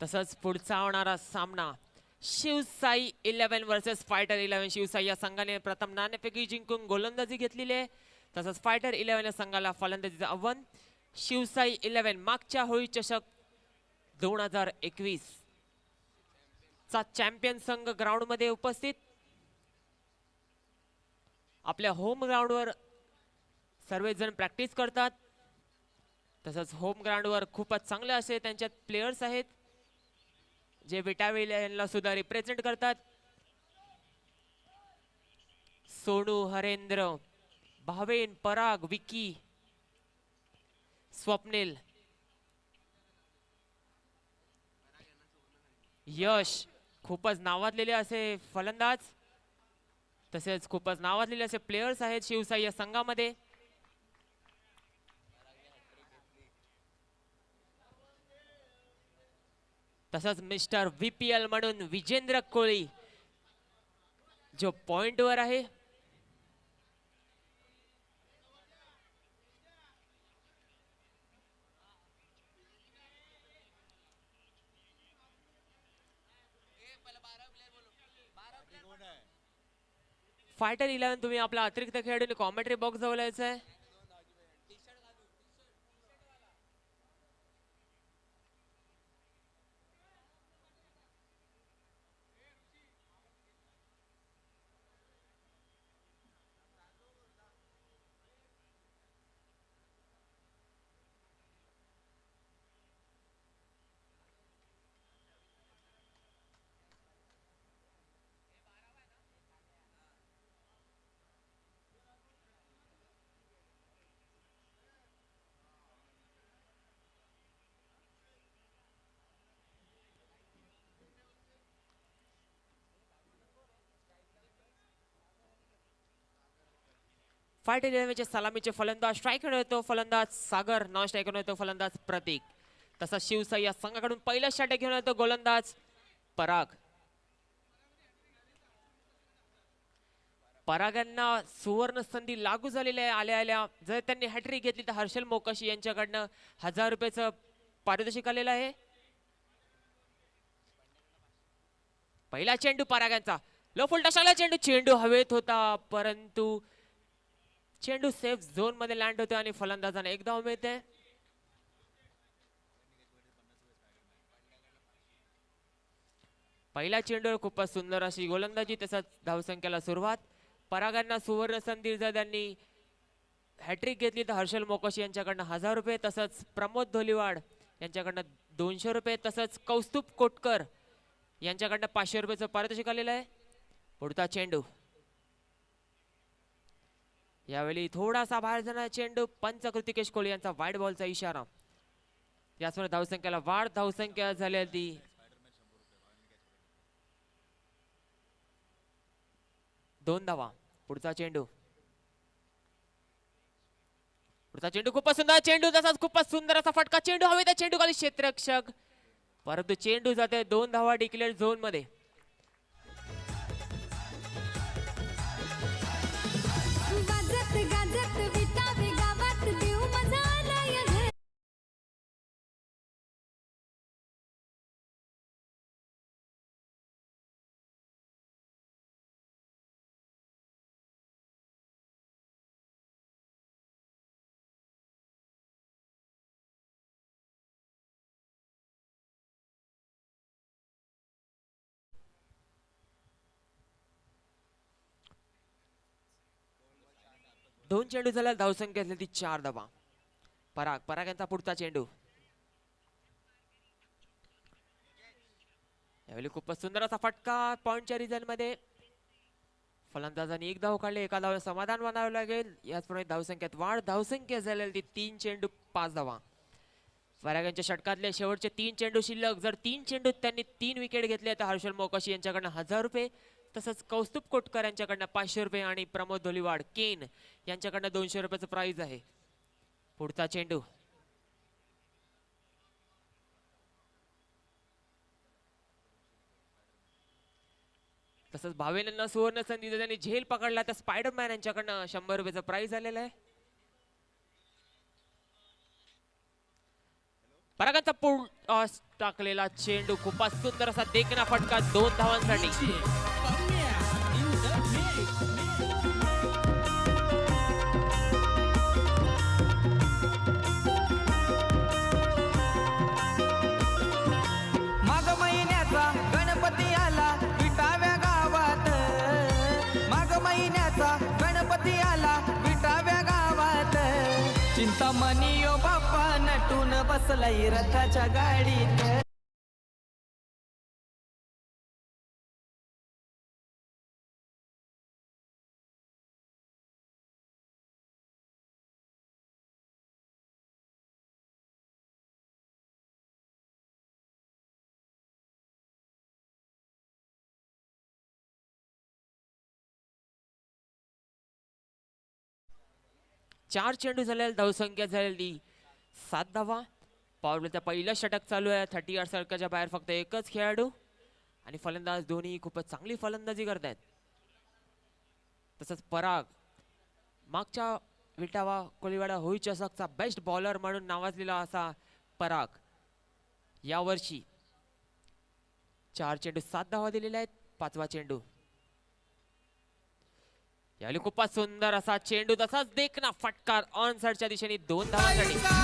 तसंच पुढचा होणारा सामना शिवसाई 11 वर्सेस फायटर 11. शिवसाई या संघाने प्रथम नाणेफेकी जिंकून गोलंदाजी घेतलेली आहे. तसंच फायटर 11 या संघाला फलंदाजीचं आव्हान. शिवसाई 11 मागच्या होळी चषक 2021 चा चॅम्पियन संघ ग्राउंड मध्ये उपस्थित. आपल्या होम ग्राउंडवर सर्वजण प्रॅक्टिस करतात. तसंच होम ग्राउंडवर खूपच चांगले असे त्यांच्यात प्लेयर्स आहेत जे विटावेल यांना सुद्धा रिप्रेझेंट करतात. सोनू, हरेंद्र, भावेन, पराग, विकी, स्वप्नील, यश खूपच नावाजलेले असे फलंदाज तसेच खूपच नावाजलेले असे प्लेयर्स आहेत शिवसाई या संघामध्ये. तसंच मिस्टर VPL म्हणून विजेंद्र कोळी जो पॉइंट वर आहे. फायटर 11 तुम्ही आपला अतिरिक्त खेळाडूने कॉमेंट्री बॉक्स जवळ यायचं आहे. फायटर 11 सलामीचे फलंदाज स्ट्रायकर येतो फलंदाज सागर, नॉन स्ट्रायकर येतो फलंदाज प्रतीक. तसंच शिवसाई या संघाकडून पहिला षटक घेऊन येतो गोलंदाज पराग. परागांना सुवर्ण संधी लागू झालेली आहे आल्या आल्या. जर त्यांनी हॅट्रिक घेतली तर हर्षल मोकाशी यांच्याकडनं 1000 रुपयाचं पारितोषिक आलेलं आहे. पहिला चेंडू परागांचा लो फुल टशाला चेंडू, चेंडू हवेत होता परंतु चेंडू सेफ झोन मध्ये लँड होते आणि फलंदाजांना एक धाव मिळते. पहिल्या चेंडूवर खूपच सुंदर अशी गोलंदाजी तसंच धावसंख्येला सुरुवात. परागांना सुवर्ण संधी जर त्यांनी हॅट्रिक घेतली तर हर्षल मोकाशी यांच्याकडनं 1000 रुपये तसंच प्रमोद धोलीवाड यांच्याकडनं 200 रुपये तसंच कौस्तुभ कोटकर यांच्याकडनं 500 रुपयाचं पारितोषिक आलेलं आहे. पुढचा चेंडू यावेळी थोडासा बाहेर जाणारा चेंडू. पंच कृतिकेश कोहली यांचा वाईड बॉलचा इशारा. यासमोर धावसंख्येला वाढ. धावसंख्या झालेली 2 धावा. पुढचा चेंडू खूपच सुंदर चेंडू तसाच खूपच सुंदर असा फटका. चेंडू हवे त्या चेंडू खाली क्षेत्ररक्षक परंतु चेंडू जाते 2 धावा डिक्लेअर झोन मध्ये. दोन चेंडू झाला धावसंख्या असलेली 4 धावा. पराग यांचा पुढचा चेंडू यावेळी खूपच सुंदर असा फटका पॉइंटच्या रिजन मध्ये. फलंदाजांनी 1 धाव काढले. एका धाव समाधान मानावे लागेल. याचप्रमाणे धावसंख्येत वाढ. धावसंख्या झालेली 3 चेंडू 5 धावा. पराग यांच्या षटकातले शेवटचे 3 चेंडू शिल्लक. जर 3 चेंडूत त्यांनी 3 विकेट घेतले तर हर्षल मोकाशी यांच्याकडनं 1000 रुपये तसंच कौस्तुभ कोटकर यांच्याकडनं 500 रुपये आणि प्रमोद धोलीवाड केन यांच्याकडनं 200 रुपयाचं प्राइज आहे. पुढचा चेंडू तसंच भावेन सुवर्ण संधी त्यांनी झेल पकडला तर स्पायडरमॅन यांच्याकडनं 100 रुपयाचं प्राइज आलेलं आहे. परागांचा पूल टाकलेला चेंडू खूपच सुंदर असा देखना फटका 2 धावांसाठी. माघ महिन्याचा गणपती आला विटाव्या गावात. माघ महिन्याचा गणपती आला विटाव्या गावात. चिंतामणी ओ बाप्पा नटून बसलाय रथाच्या गाडीत. चार चेंडू झालेला धावसंख्या झालेली 7 धावा. पॉवरप्लेचा पहिला षटक चालू आहे. 30 यार्ड सर्कलच्या बाहेर फक्त एकच खेळाडू आणि फलंदाज दोन्ही खूपच चांगली फलंदाजी करतायत. तसंच पराग मागच्या विटावा कोळीवाडा होई चषकचा बेस्ट बॉलर म्हणून नावाजलेला असा पराग यावर्षी 4 चेंडू 7 धावा दिलेल्या आहेत. 5वा चेंडू यावेळी खूपच सुंदर असा चेंडू तसाच देखना फटकार ऑन साइडच्या दिशेने 2 धावांसाठी.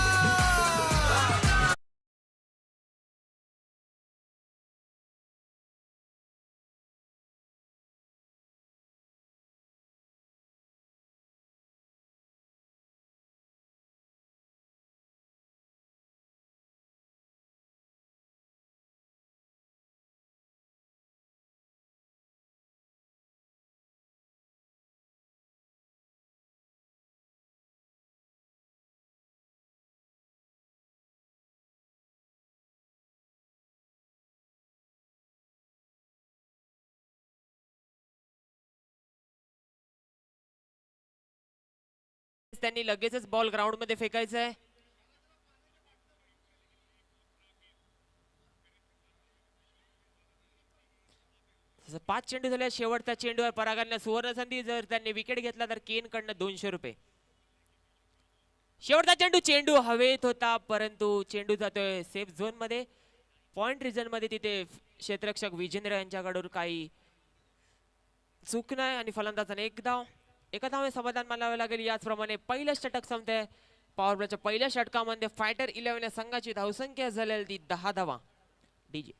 त्यांनी लगेचच बॉल ग्राउंड मध्ये फेकायचा आहे. तसं 5 चेंडू झाले. शेवटच्या चेंडूवर परागांना सुवर्ण संधी. जर त्यांनी विकेट घेतला तर केन कडनं 200 रुपये. शेवटचा चेंडू हवेत होता परंतु चेंडू जातोय सेफ झोन मध्ये. पॉइंट रिजन मध्ये तिथे क्षेत्ररक्षक विजेंद्र यांच्याकडून काही चूक नाही आणि फलंदाजाने एका धावे समाधान मानावे लागेल. याचप्रमाणे पहिलं षटक संपतंय. पॉवर प्लेच्या पहिल्या षटकामध्ये फायटर 11 या संघाची धावसंख्या झालेली ती 10 धावा. डीजे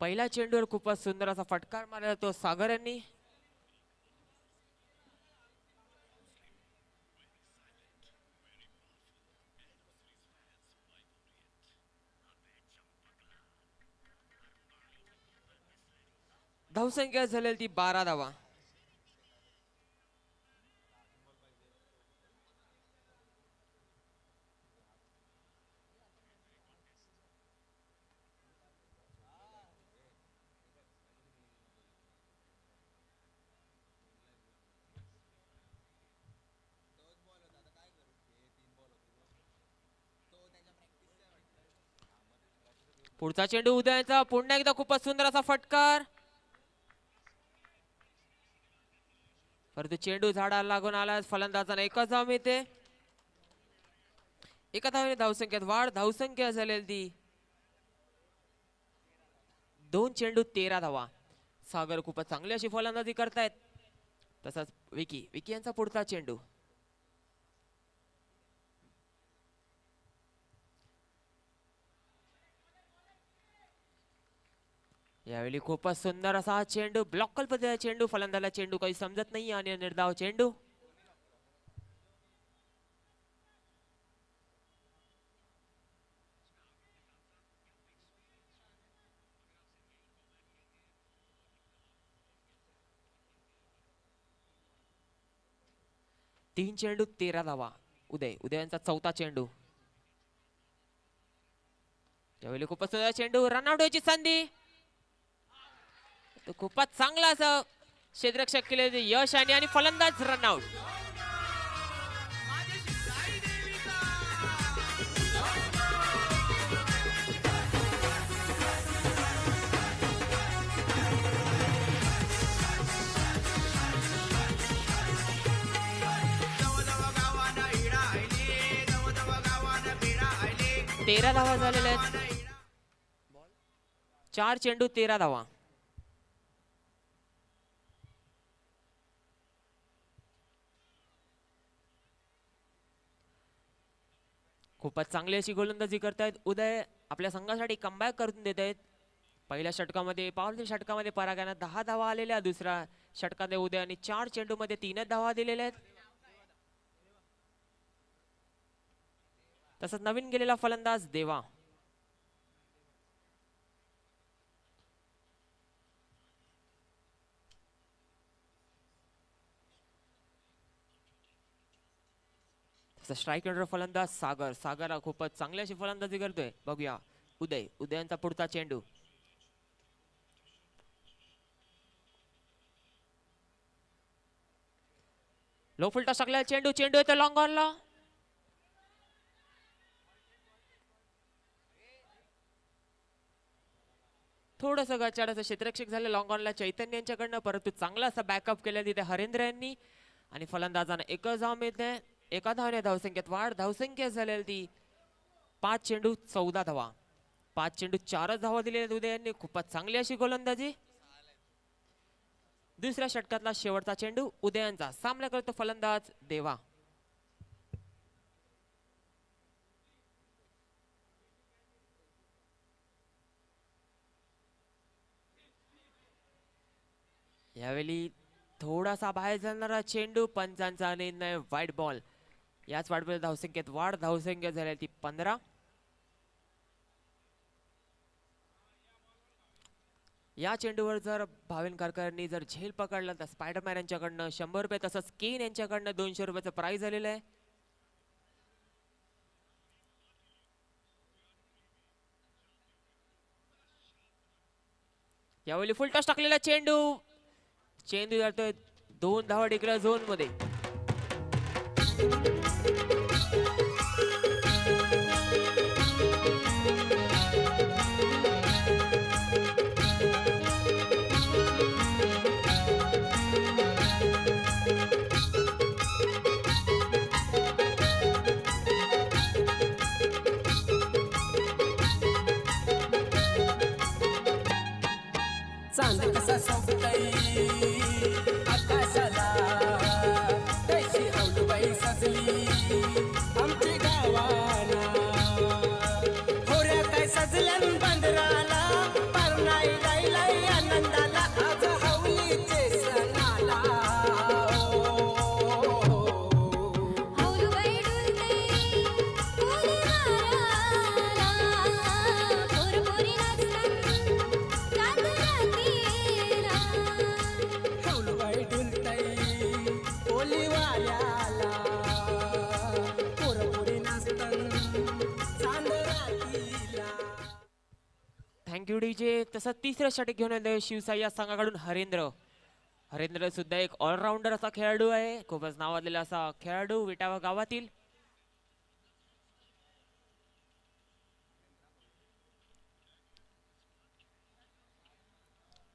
पहिल्या चेंडूवर खूपच सुंदर असा फटकार मारला तो सागर यांनी. धावसंख्या झालेली ती 12 धावा. पुढचा चेंडू उदयांचा, पुन्हा एकदा खूपच सुंदर असा फटकार. परंतु चेंडू झाडाला लागून आला. फलंदाजांना एकच धाव मिळते. एका धावेने धावसंख्येत वाढ. धावसंख्या झालेली ती 2 चेंडू 13 धावा. सागर खूपच चांगली अशी फलंदाजी करतायत. तसाच विकी यांचा पुढचा चेंडू. यावेळी खूपच सुंदर असा चेंडू. ब्लॉक कल्पना चेंडू. फलंदाला चेंडू काही समजत नाही आणि निर्धाव चेंडू. तीन चेंडू 13 धावा. उदयांचा चौथा चेंडू. यावेळी खूपच सुंदर चेंडू. रनआउट व्हायची संधी. खूपच चांगला असं क्षेत्ररक्षक केले यश आणि फलंदाज रनआउट. तेरा धावा झालेल्या आहेत. 4 चेंडू 13 धावा. खूपच चांगली अशी गोलंदाजी करतायत. उदय आपल्या संघासाठी कमबॅक करून देत आहेत. पहिल्या षटकामध्ये पॉवरच्या षटकामध्ये परागाने 10 धावा आलेल्या. दुसऱ्या षटकामध्ये उदयाने 4 चेंडू मध्ये 3 धावा दिलेल्या आहेत. तसंच नवीन गेलेला फलंदाज देवा. स्ट्राईक रेडर फलंदाज सागर हा खूपच चांगली अशी फलंदाजी करतोय. बघूया उदयांचा पुढचा चेंडू. लो फुलटा टाकलेला चेंडू येतो लॉंग ऑनला. थोडस गचाडाचं क्षेत्ररक्षक झालं लॉंग ऑनला चैतन्य यांच्याकडनं. परंतु चांगला असा बॅकअप केला तिथे हरेंद्र यांनी आणि फलंदाजांना एकच धाव मिळते. एका धावने धावसंख्येत वाढ. धावसंख्या झालेली ती 5 चेंडू 14 धावा. 5 चेंडू 4 धावा दिलेल्या उदयांनी. खूपच चांगली अशी गोलंदाजी. दुसऱ्या षटकातला शेवटचा चेंडू उदयांचा. सामना करतो फलंदाज देवा. यावेळी थोडासा बाहेर जाणारा चेंडू. पंचांचा निर्णय वाईट बॉल. याच वाईट बॉल धावसंख्येत वाढ. धावसंख्या झाली ती 15. या चेंडूवर जर भाविनकरकरांनी जर झेल पकडला तर स्पायडरमॅन यांच्याकडनं 100 रुपये. तसंच केन यांच्याकडनं 200 रुपयाचं प्राइज आलेलं आहे. यावेळी फुल टॉस टाकलेला चेंडू जातोय 2 धावा डिग्रा झोन मध्ये. चांद कसा सोबतई आकाशाला तशी हौलबाई सजली आमची गावाला. होऱ्या काय सजल्यान बंदराला पर नाही राहिलाय आनंदाला आज हौलीचे सणाला. हौलबाई डुलते पोरी नाचतात चांद रात्रीला. विजय. तसंच तिसरं षटक घेऊन आले शिवसाई या संघाकडून हरेंद्र. हरेंद्र सुद्धा एक ऑलराऊंडर असा खेळाडू आहे, खूपच नावाजलेला असा खेळाडू विटावा गावातील.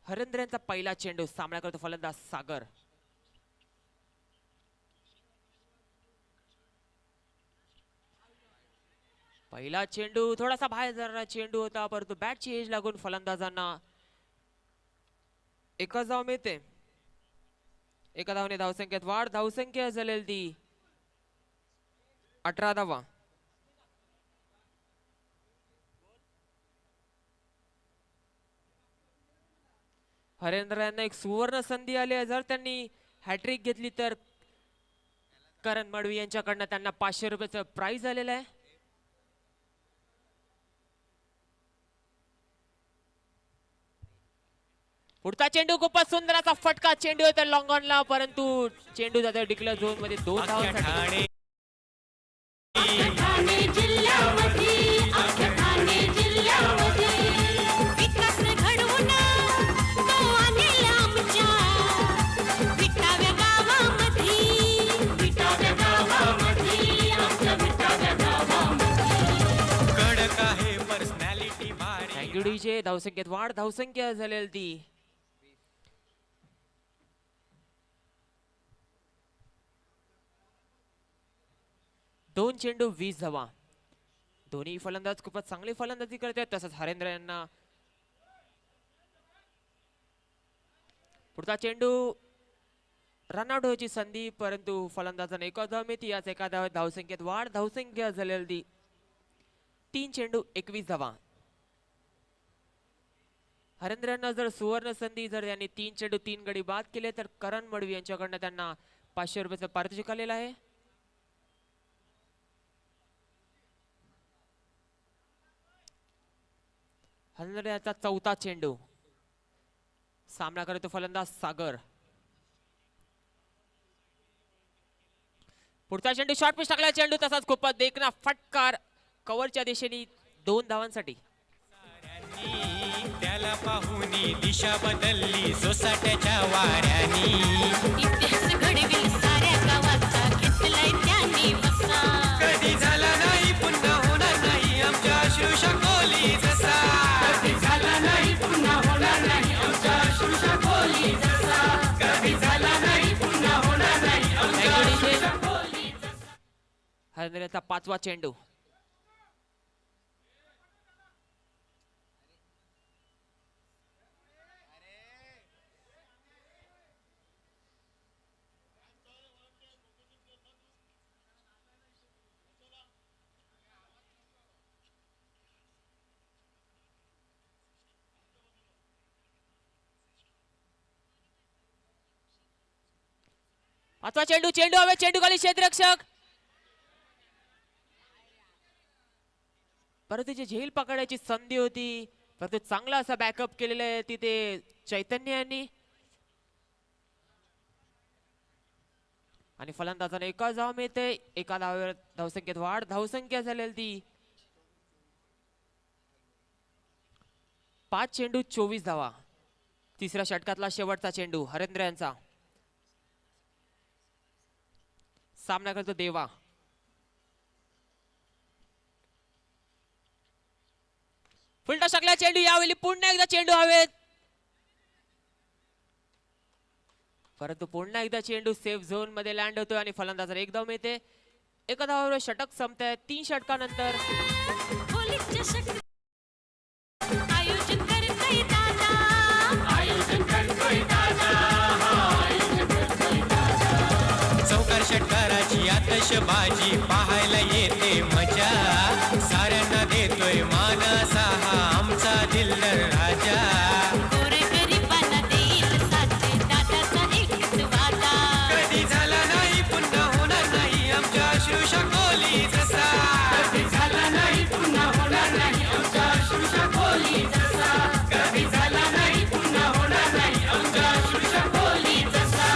हरेंद्र यांचा पहिला चेंडू. सामना करतो फलंदाज सागर. पहिला चेंडू थोडासा बाहेर जाणारा चेंडू होता, परंतु बॅटची एज लागून फलंदाजांना एकच धाव मिळते. एका धावाने धावसंख्येत वाढ. धावसंख्या झालेली ती 18 धावा. हरेंद्र यांना एक सुवर्ण संधी आली आहे. जर त्यांनी हॅट्रिक घेतली तर करण मडवी यांच्याकडनं त्यांना 500 रुपयाचं प्राइज आलेलं आहे. पुढचा चेंडू खूपच सुंदर असा फटका चेंडू येतो लॉंग ऑनला, परंतु चेंडू जातो डिक्लेअर झोन मध्ये 2 धावांसाठी. थँक्यू धावसंख्येत वाढ. धावसंख्या झालेली ती 2 चेंडू 20 धावा. दोन्ही फलंदाज खूपच चांगली फलंदाजी करतात. तसंच हरेंद्र यांना पुढचा चेंडू रनआउट होण्याची संधी, परंतु फलंदाजाने एक धाव मिळते. याच एका धावात धावसंख्येत वाढ. धावसंख्या झालेली 3 चेंडू 21 धावा. हरेंद्र यांना जर सुवर्ण संधी, जर यांनी 3 चेंडू 3 गडी बाद केले तर करण मडवी यांच्याकडनं त्यांना 500 रुपयाचं पारितोषिक आलेलं आहे. हरेंद्र यांचा चौथा चेंडू. सामना करतो फलंदाज सागर. पुढचा चेंडू शॉर्ट पिच टाकला चेंडू, तसाच खूपच देखना फटकार कव्हरच्या दिशेने 2 धावांसाठी. त्याला पाहुनी दिशा बदलली सोसाट्याच्या वाऱ्यानी. इतिहास घडविल साऱ्या गावाचा घेतलाय त्यांनी वसा. कधी झाला नाही पुन्हा होणार नाही आमच्या अश्रूशा कोली जसा. कधी झाला नाही पुन्हा होणार नाही आमच्या अश्रूशा खोली जसा. कधी झाला नाही पुन्हा होणार नाही आमच्या अश्रूशा खोली जसा. हरेंद्र यांचा 5वा चेंडू. पाचवा चेंडू. चेंडू हवे. चेंडू खाली क्षेत्ररक्षक, परंतु जी झेल पकडायची संधी होती, परंतु चांगला असा बॅकअप केलेला आहे तिथे चैतन्य यांनी. आणि फलंदाजाने एका धाव मिळते. एका धावेवर धावसंख्येत वाढ. धावसंख्या झालेली ती 5 चेंडू 24 धावा. तिसऱ्या षटकातला शेवटचा चेंडू हरेंद्र यांचा. सामना करतो देवा. फुलटा शकला चेंडू. यावेळी पुन्हा एकदा चेंडू हवेत, परंतु पुन्हा एकदा चेंडू सेफ झोन मध्ये लँड होतो आणि फलंदाजाला एक धाव मिळते. एका धावावर षटक संपतंय. 3 षटकानंतर पोलीसच्या शक्ती आयोजन करतोय दादा. आयोजन करतोय दादा. चौकार षटकाराची आतषबाजी पाहायला येते मजा. साऱ्यांना देतोय मान असा हा आमचा दिलदार राजा. गोरगरिबांना देईल साथ दादाचा एकच वादा. कधी झाला नाही पुन्हा होणार नाही आमच्या अश्रूशा कोली जसा. कधी झाला नाही पुन्हा होणार नाही आमच्या अश्रूशा खोली जसा. कधी झाला नाही पुन्हा होणार नाही आमच्या अश्रूशा खोली जसा.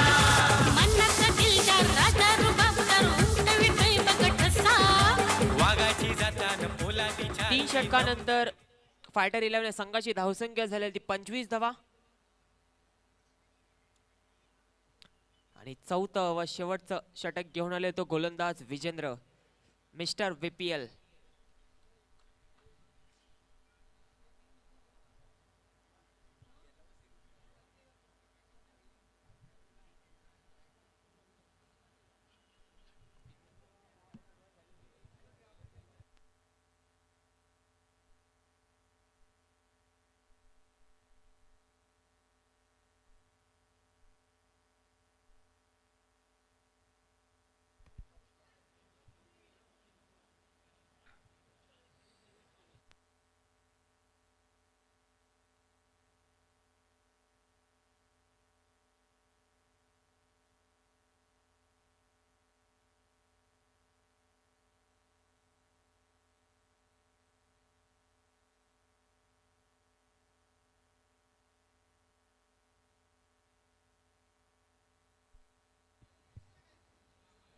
मनाचा दिलदार राजा रुबाबदार उमटवितोय बघ ठसा. वाघाची जातान पोलादीच्या 3 षटकानंतर फायटर 11 संघाची धावसंख्या झालेली ती 25 धावा. आणि चौथं व शेवटचं षटक घेऊन आले तो गोलंदाज विजेंद्र, मिस्टर VPL.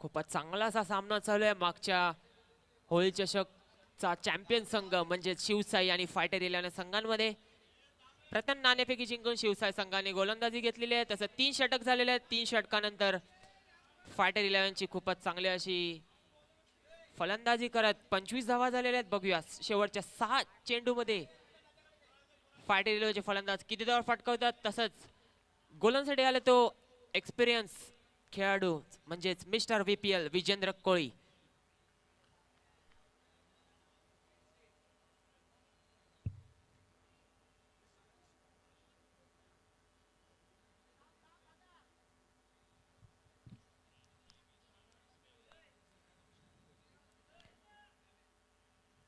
खूपच चांगला असा सामना चालू आहे. मागच्या होळी चषकचा चॅम्पियन संघ म्हणजे शिवसाई आणि फायटर 11 संघांमध्ये प्रथम नाणेफेकी जिंकून शिवसाई संघाने गोलंदाजी घेतलेली आहे. तसं 3 षटक झालेले आहेत. 3 षटकानंतर फायटर 11 ची खूपच चांगली अशी फलंदाजी करत 25 धावा झालेल्या आहेत. बघूया शेवटच्या 6 चेंडूमध्ये फायटर 11 चे फलंदाज किती धावा फटकावतात. तसंच गोलंदाजीसाठी आले तो एक्सपिरियन्स खेळाडू म्हणजेच मिस्टर VPL विजेंद्र कोळी.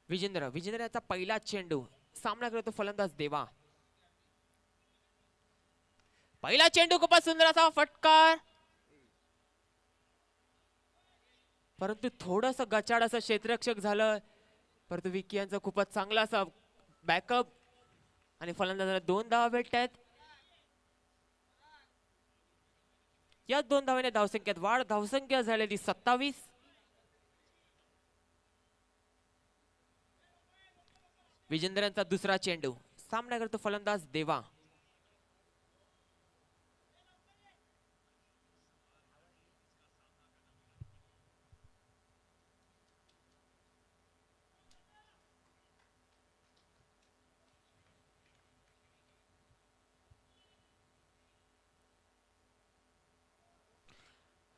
विजेंद्र याचा पहिला चेंडू सामना करतो फलंदाज देवा. पहिला चेंडू खूपच सुंदर असा फटकार, परंतु थोडस गचाड असं क्षेत्ररक्षक झालं. परंतु विकी यांचा खूपच चांगला असा बॅकअप आणि फलंदाजाला 2 धावा भेटत आहेत. याच 2 धावाने धावसंख्येत वाढ. धावसंख्या झालेली 27. विजेंद्र यांचा दुसरा चेंडू सामना करतो फलंदाज देवा.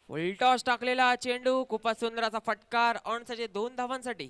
फुल टॉस टाकलेला चेंडू, खूपच सुंदर असा फटकार ऑनसाठी 2 धावांसाठी.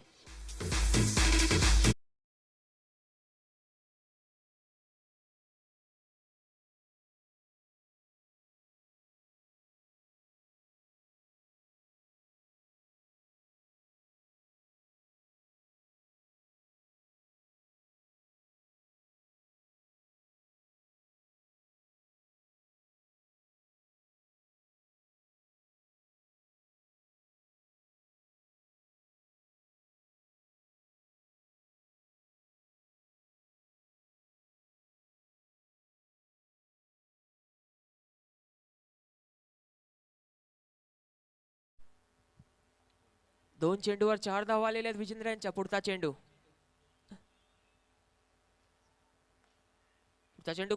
दोन चेंडूवर 4 धावा आलेल्या आहेत विजेंद्र यांच्या. पुढचा चेंडू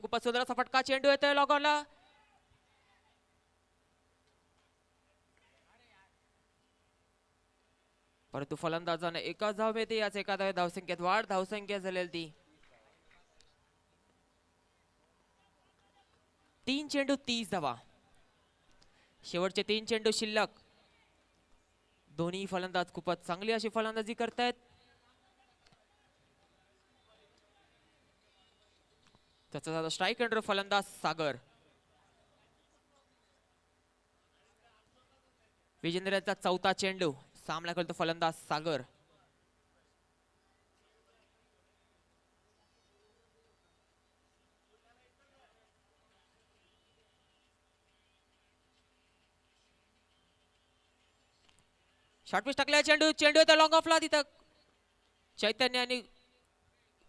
खूपच सुंदर असा फटका चेंडू येतोय लॉगॉनला. परंतु फलंदाजाने एकाच धाव मिळते. याच एका धावसंख्येत वाढ. धावसंख्या झालेली ती 3 चेंडू 30 धावा. शेवटचे 3 चेंडू शिल्लक. दोन्ही फलंदाज खूपच चांगली अशी फलंदाजी करतायत. त्याचा स्ट्राईक अंडर फलंदाज सागर. विजेंद्रचा चौथा चेंडू सामना करतो फलंदाज सागर. शॉर्टपिच टाकला चेंडू येतो लॉंग ऑफला. तिथं चैतन्य आणि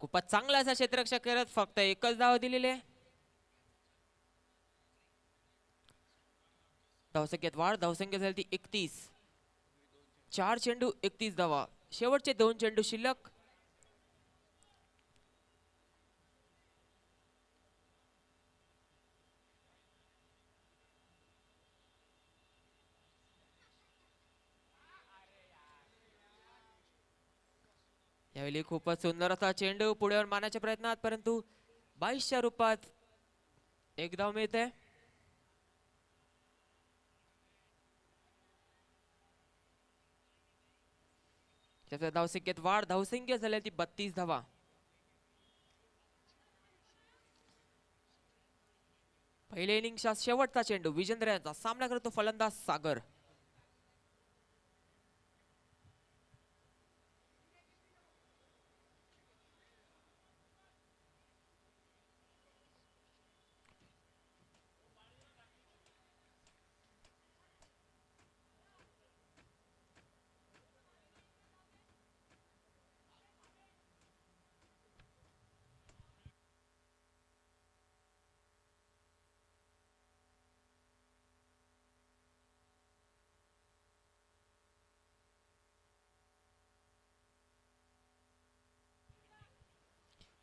खूपच चांगला असा क्षेत्ररक्षक करत फक्त एकच धाव दिलेले. धावसंख्येत वाढ. धावसंख्या झाली ती 31. 4 चेंडू 31 धावा. शेवटचे 2 चेंडू शिल्लक. यावेळी खूपच सुंदर असा चेंडू पुढे मारण्याच्या प्रयत्नात, परंतु 22च्या रूपात एक धाव मिळते. त्याच्या धावसंख्येत वाढ, धावसंख्या झाली ती 32 धावा. पहिले इनिंगचा शेवटचा चेंडू विजेंद्र यांचा सामना करतो फलंदाज सागर.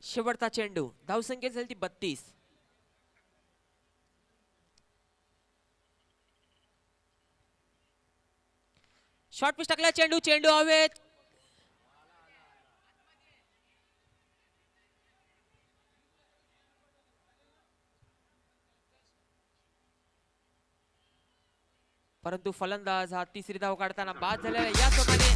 शेवटचा चेंडू धावसंख्या झाली ती 32. शॉर्ट पिच टाकला, चेंडू चेंडू हवेत. परंतु फलंदाज हा तिसरी धाव काढताना बाद झालेला या चौकाने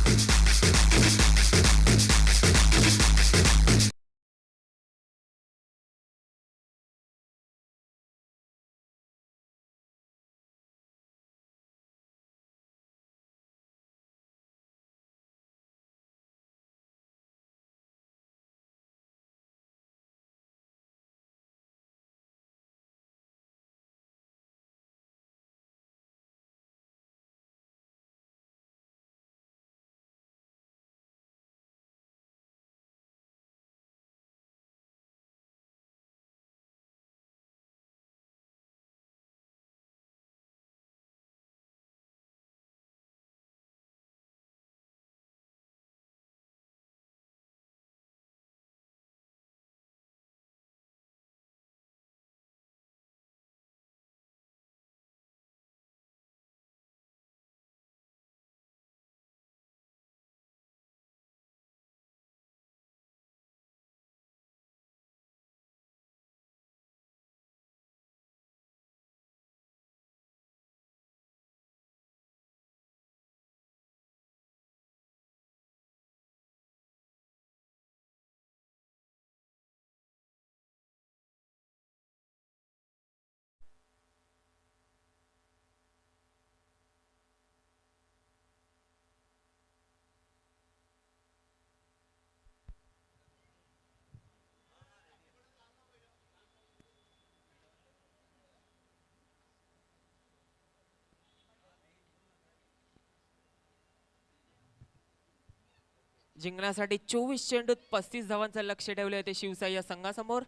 जिंकण्यासाठी 24 चेंडूत 35 धावांचं लक्ष ठेवले होते शिवसाई या संघासमोर.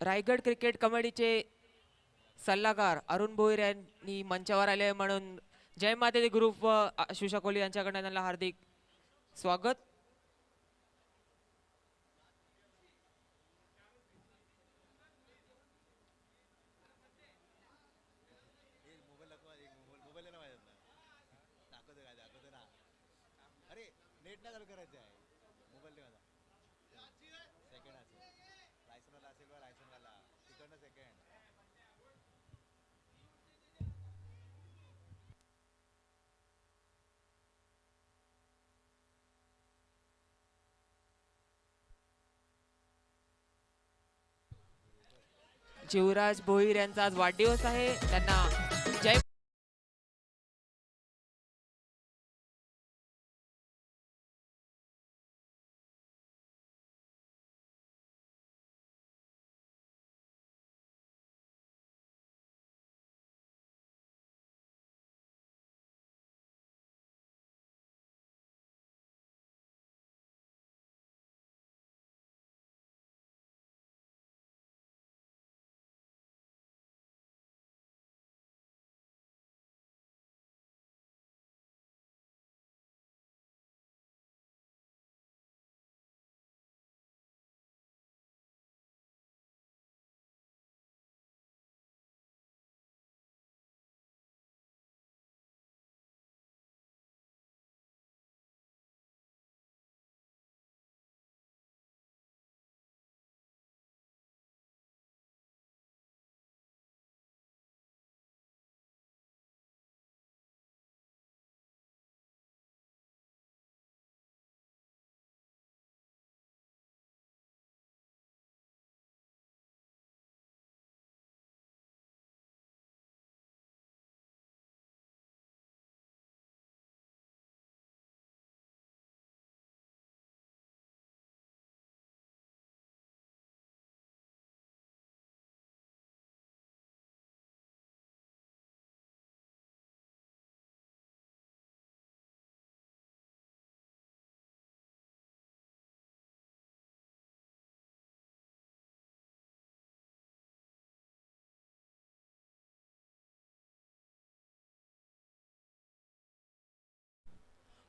रायगड क्रिकेट कमिटीचे सल्लागार अरुण भोईर यांनी मंचावर आले म्हणून जय माते ग्रुप व आशुष कोहली यांच्याकडून त्यांना हार्दिक स्वागत. जीवराज भोईर यांचा आज वाढदिवस आहे, त्यांना जय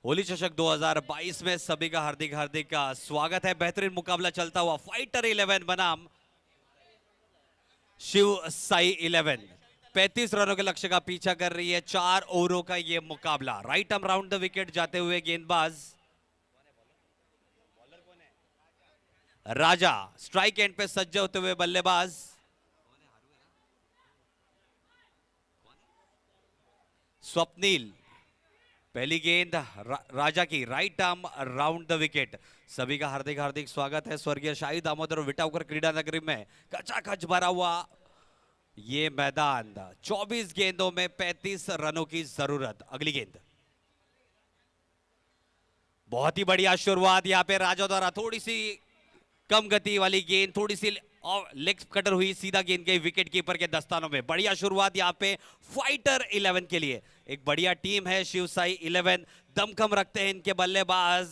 होली चषक 2022 में सभी का हार्दिक हार्दिक का स्वागत है। बेहतरीन मुकाबला चलता हुआ फाइटर 11 बनाम शिव साई 11 35 रनों के लक्ष्य का पीछा कर रही है। 4 ओवरों का ये मुकाबला। Right arm round the wicket जाते हुए गेंदबाज राजा, स्ट्राइक एंड पे सज्ज होते हुए बल्लेबाज स्वप्निल। पहली गेंद राजा की right arm round the wicket. सभी का हार्दिक हार्दिक स्वागत है स्वर्गीय शाही दामोदर विटावकर क्रीडा नगरी में। कचाकच भरा हुआ ये मैदान। 24 गेंदों में 35 रनों की जरूरत। अगली गेंद बहुत ही बढ़िया शुरुआत यहाँ पे राजा द्वारा। थोड़ी सी कम गति वाली गेंद, थोड़ी सी लेग कटर हुई, सीधा गेंद गई विकेट कीपर के दस्तानों में। बढ़िया शुरुआत यहाँ पे फाइटर 11 के लिए। एक बढ़िया टीम है शिव साई 11। दमखम रखते हैं इनके बल्लेबाज।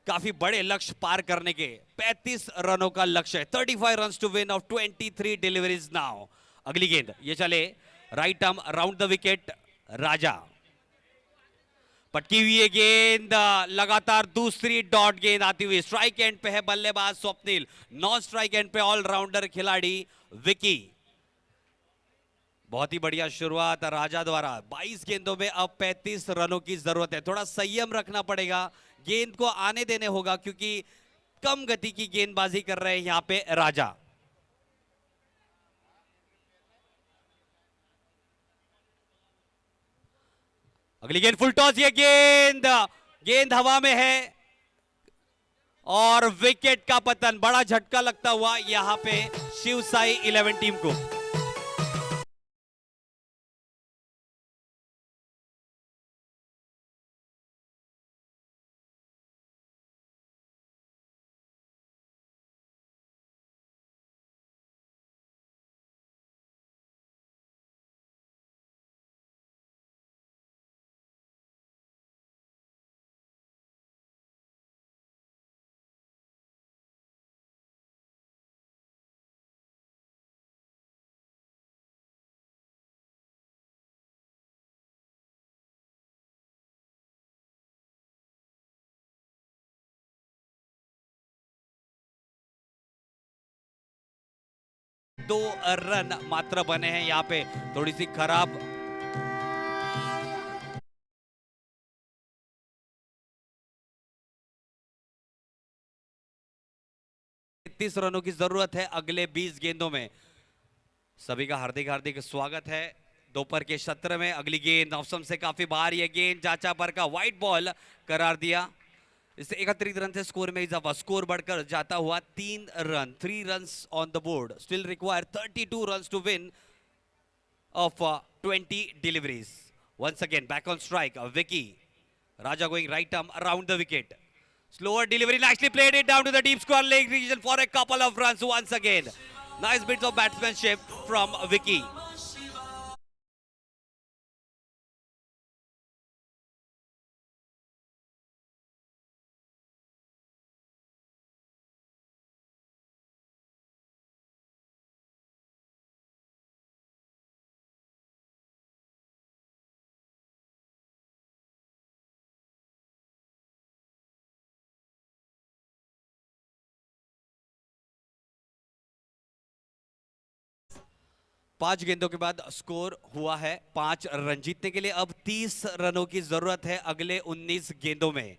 काफी बड़े लक्ष्य पार करने के 35 रनों का लक्ष्य है। 35 runs to win off 23 deliveries now. अगली गेंद ये चले right arm round the wicket. राजा पटकी हुई है गेंद, लगातार दूसरी डॉट गेंद आती हुई। स्ट्राइक एंड पे है बल्लेबाज स्वप्निल। नॉन स्ट्राइक एंड पे ऑलराउंडर खिलाड़ी विकी। बहुत ही बढ़िया शुरुआत राजा द्वारा। 22 गेंदों में अब 35 रनों की जरूरत है। थोड़ा संयम रखना पड़ेगा, गेंद को आने देने होगा क्योंकि कम गति की गेंदबाजी कर रहे हैं यहां पे राजा। अगली गेंद फुल टॉस। ये गेंद हवा में है और विकेट का पतन। बड़ा झटका लगता हुआ यहां पे शिव साई 11 टीम को। दो रन मात्र बने हैं यहाँ पे। थोड़ी सी खराब तीस रनों की जरूरत है अगले 20 गेंदों में। सभी का हार्दिक हार्दिक स्वागत है दोपहर के सत्र में। अगली गेंद ऑप्शन से काफी बाहर। यह गेंद चाचा पर का व्हाइट बॉल करार दिया। इससे 31 रन से स्कोर में इजाफा। स्कोर बढ़कर जाता हुआ 3 run. 3 runs on the board. Still require 32 runs to win of 20 deliveries. Once again back on strike. Vicky. Raja going right arm around the wicket. Slower delivery. Nicely played it down to the deep square leg region for a couple of runs once again. Nice bits of batsmanship from Vicky. पांच गेंदों के बाद score हुआ है 5 run. जीतने के लिए अब 30 रनों की जरूरत है अगले 19 गेंदों में।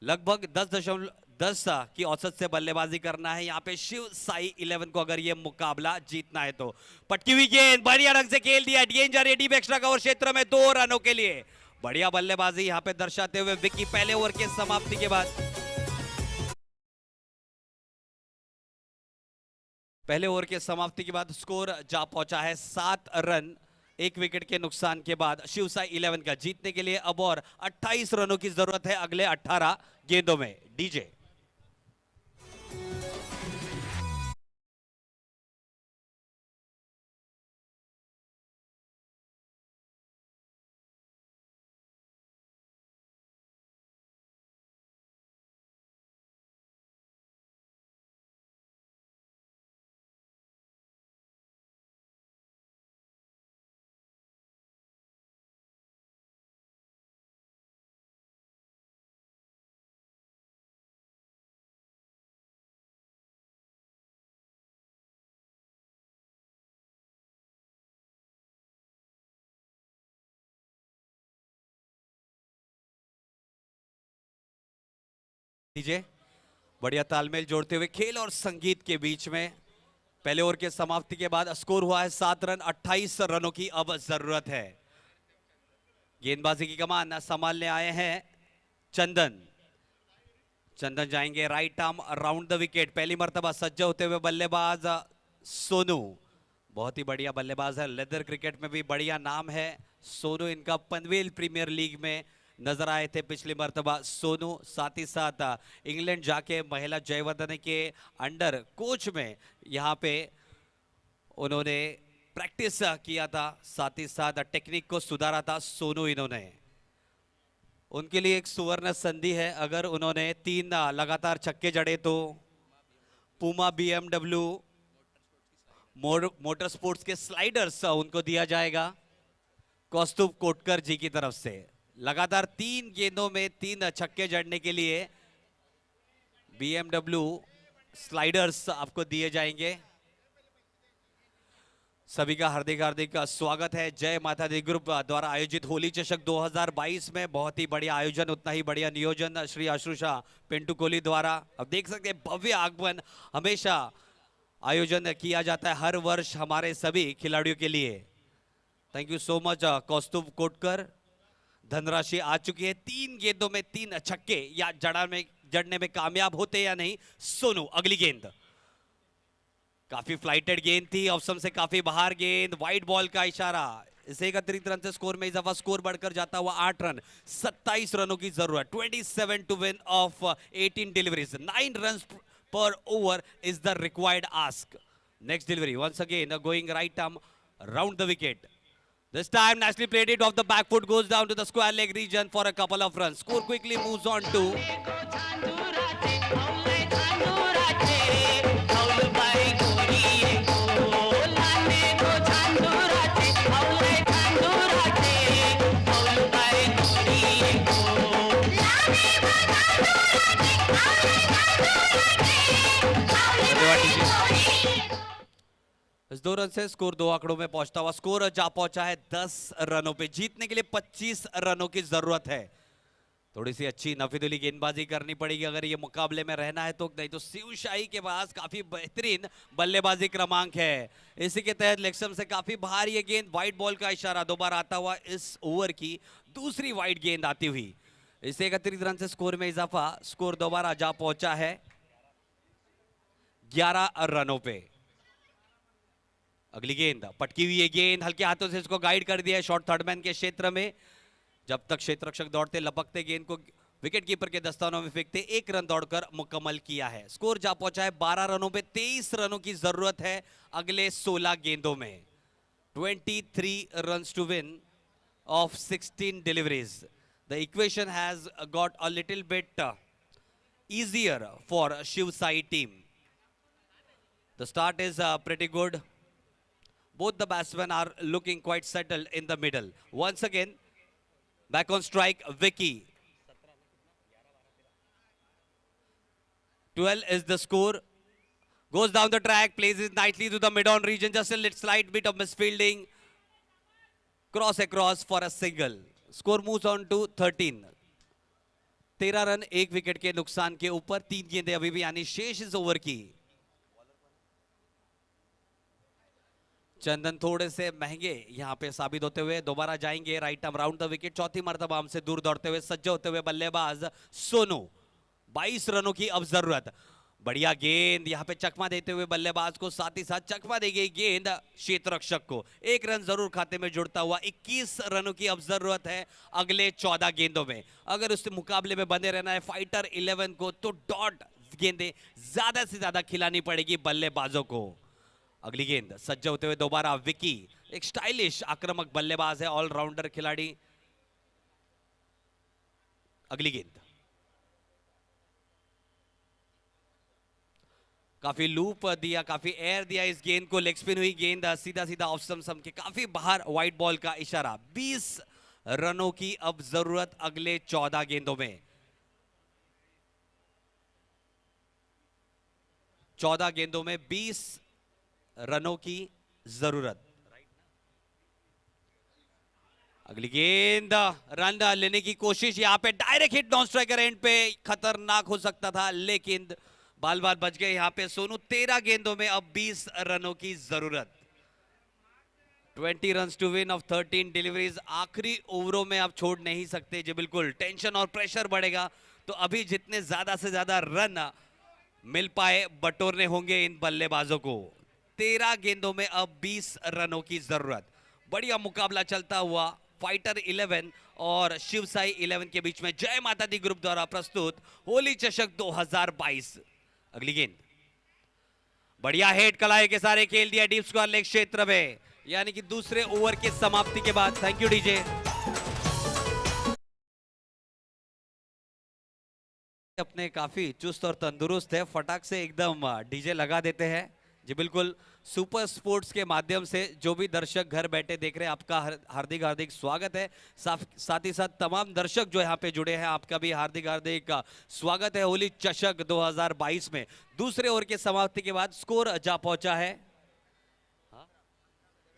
लगभग 10 की औसत से बल्लेबाजी करना है यहाँ पे शिव साई 11 को अगर ये मुकाबला जीतना है तो। पटकी हुई गेंद बढ़िया ढंग से खेल दिया। डेंजर है डीप एक्स्ट्रा कवर क्षेत्र में 2 रनों के लिए। बढ़िया बल्लेबाजी यहाँ पे दर्शाते हुए विकी पहले ओवर के समाप्ति के बाद। पहले ओवर के समाप्ति के बाद स्कोर जा पहुंचा है 7 रन। 1 विकेट के नुकसान के बाद शिव साई 11 का जीतने के लिए अब और 28 रनों की जरूरत है अगले 18 गेंदों में। डीजे लीजिए, बढ़िया तालमेल जोड़ते हुए खेल और संगीत के बीच में पहले ओवर के समाप्ति के बाद स्कोर हुआ है 7 रन। 28 रनों की अब जरूरत है। गेंदबाजी की कमान संभालने आए हैं चंदन। चंदन जाएंगे right arm around the wicket. पहली मर्तबा सज्ज होते हुए बल्लेबाज सोनू, बहुत ही बढ़िया बल्लेबाज है। लेदर क्रिकेट में भी बढ़िया नाम है सोनू। इनका पनवेल प्रीमियर लीग में नजर आए थे पिछली मर्तबा सोनू। साथ ही साथ इंग्लैंड जाके महिला जयवर्धन के अंडर कोच में यहाँ पे उन्होंने प्रैक्टिस किया था, साथ ही साथ टेक्निक को सुधारा था सोनू इन्होंने। उनके लिए एक सुवर्ण संधि है, अगर उन्होंने 3 लगातार छक्के जड़े तो पूमा BMW मोटर स्पोर्ट्स के स्लाइडर्स उनको दिया जाएगा कौस्तुभ कोटकर जी की तरफ से। लगातार 3 गेंदों में 3 छक्के जड़ने के लिए BMW स्लाइडर्स आपको दिए जाएंगे। सभी का हार्दिक हार्दिक स्वागत है। जय माता दी ग्रुप द्वारा आयोजित होली चषक 2022 में बहुत ही बढ़िया आयोजन, उतना ही बढ़िया नियोजन श्री आशुषा पिंटू कोहली द्वारा। अब देख सकते हैं भव्य आगमन हमेशा आयोजन किया जाता है हर वर्ष हमारे सभी खिलाड़ियों के लिए। थैंक यू सो मच कौस्तुभ कोटकर। धनराशि आ चुकी है। 3 गेंदों में 3 छक्के या जड़ने में कामयाब होते या नहीं सोनू। अगली गेंद काफी फ्लाइटेड गेंद थी, ऑप्शन से काफी बाहर गेंद, वाइड बॉल का इशारा। इसे 31 रन से स्कोर में इजाफा, स्कोर बढ़कर जाता हुआ 8 रन। 27 रनों की जरूरत। 27 to win of 18 deliveries. 9 run per over is the required ask. Next delivery once again going right arm round the wicket. This time nicely played it off the back foot, goes down to the square leg region for a couple of runs. Score quickly moves on to इस 2 run से score 2 आंकड़ों में पहुंचता हुआ score जा पहुंचा है 10 रनों पे। जीतने के लिए 25 रनों की जरूरत है। थोड़ी सी अच्छी नफीदुली गेंदबाजी करनी पड़ेगी अगर ये मुकाबले में रहना है तो। नहीं तो शिव शाही के पास काफी बेहतरीन बल्लेबाजी क्रमांक है। इसी के तहत लेक्सम से काफी बाहर ये गेंद, वाइड बॉल का इशारा दोबारा आता हुआ। इस ओवर की दूसरी वाइड गेंद आती हुई। इसे 31 रन से स्कोर में इजाफा, स्कोर दोबारा जा पहुंचा है 11 रनों पे। अगली गेंद पटकी हुई है गेंद, हल्के हाथों से इसको गाइड कर दिया है शॉर्ट थर्ड मैन के क्षेत्र में। जब तक क्षेत्र रक्षक दौड़ते लपकते गेंद को विकेट कीपर के दस्तानों में फेंकते 1 रन दौड़कर मुकम्मल किया है। स्कोर जा पहुंचा है 12 रनों पे। 23 रनों की जरूरत है अगले 16 गेंदों में। 23 runs to win of 16 deliveries. The equation has got a little bit easier for Shiv Sai team. The start is pretty good. Both the batsmen are looking quite settled in the middle. Once again, back on strike, Vicky. 12 is the score. Goes down the track, plays it nicely to the mid-on region. Just a little slight bit of misfielding. Cross across for a single. Score moves on to 13. 13 run 1 wicket के नुकसान के ऊपर। 3 गेंदें अभी भी यानी शेष इस ओवर की। चंदन थोड़े से महंगे यहां पे साबित होते हुए दोबारा जाएंगे right arm round the wicket. चौथी मर्तबा हमसे दूर दौड़ते हुए सज्ज होते हुए बल्लेबाज सोनू। 22 रनों की अब जरूरत। बढ़िया गेंद यहां पे चकमा देते हुए बल्लेबाज को, साथ ही साथ चकमा दी गई गेंद क्षेत्र रक्षक को। 1 रन जरूर खाते में जुड़ता हुआ। 21 रनों की अब जरूरत है अगले 14 गेंदों में। अगर उस मुकाबले में बने रहना है फाइटर 11 को तो डॉट गेंदें ज्यादा से ज्यादा खिलानी पड़ेगी बल्लेबाजों को। अगली गेंद सज्ज होते हुए दोबारा विकी, एक स्टाइलिश आक्रामक बल्लेबाज है, ऑलराउंडर खिलाड़ी। अगली गेंद काफी लूप दिया, काफी एयर दिया इस गेंद को। लेग स्पिन हुई गेंद सीधा सीधा ऑफ स्टंप के काफी बाहर, वाइड बॉल का इशारा। 20 रनों की अब जरूरत अगले 14 गेंदों में। 14 गेंदों में 20 रनों की जरूरत। अगली गेंद, रन लेने की कोशिश, यहाँ पे direct hit non striker end पे, खतरनाक हो सकता था लेकिन बाल बाल बच गए यहाँ पे सोनू। 13 गेंदों में अब 20 रनों की जरूरत। 20 runs to win of 13 deliveries. आखिरी ओवरों में आप छोड़ नहीं सकते जी, बिल्कुल टेंशन और प्रेशर बढ़ेगा तो अभी जितने ज्यादा से ज्यादा रन मिल पाए बटोरने होंगे इन बल्लेबाजों को। 13 गेंदों में अब 20 रनों की जरूरत। बढ़िया मुकाबला चलता हुआ फाइटर 11 और शिव साई 11 के बीच में जय माता दी ग्रुप द्वारा प्रस्तुत होली चषक 2022। अगली गेंद, बढ़िया हेड कलाई के सारे खेल दिया डीप स्क्वायर लेग क्षेत्र में, यानी कि दूसरे ओवर के समाप्ति के बाद। Thank you DJ. अपने काफी चुस्त और तंदुरुस्त है, फटाक से एकदम डीजे लगा देते हैं जी। बिल्कुल, सुपर स्पोर्ट्स के माध्यम से जो भी दर्शक घर बैठे देख रहे हैं आपका हार्दिक हार्दिक स्वागत है। साथ ही साथ तमाम दर्शक जो यहाँ पे जुड़े हैं आपका भी हार्दिक हार्दिक स्वागत है होली चषक 2022 में। दूसरे ओवर के समाप्ति के बाद स्कोर जा पहुंचा है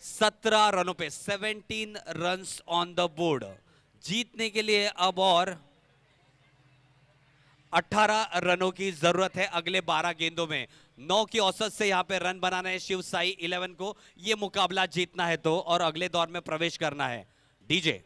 17 रनों पे, 17 रन्स ऑन द बोर्ड। जीतने के लिए अब और 18 रनों की जरूरत है अगले 12 गेंदों में। 9 की औसत से यहां पे रन बनाना है शिव साई 11 को, ये मुकाबला जीतना है तो, और अगले दौर में प्रवेश करना है। डीजे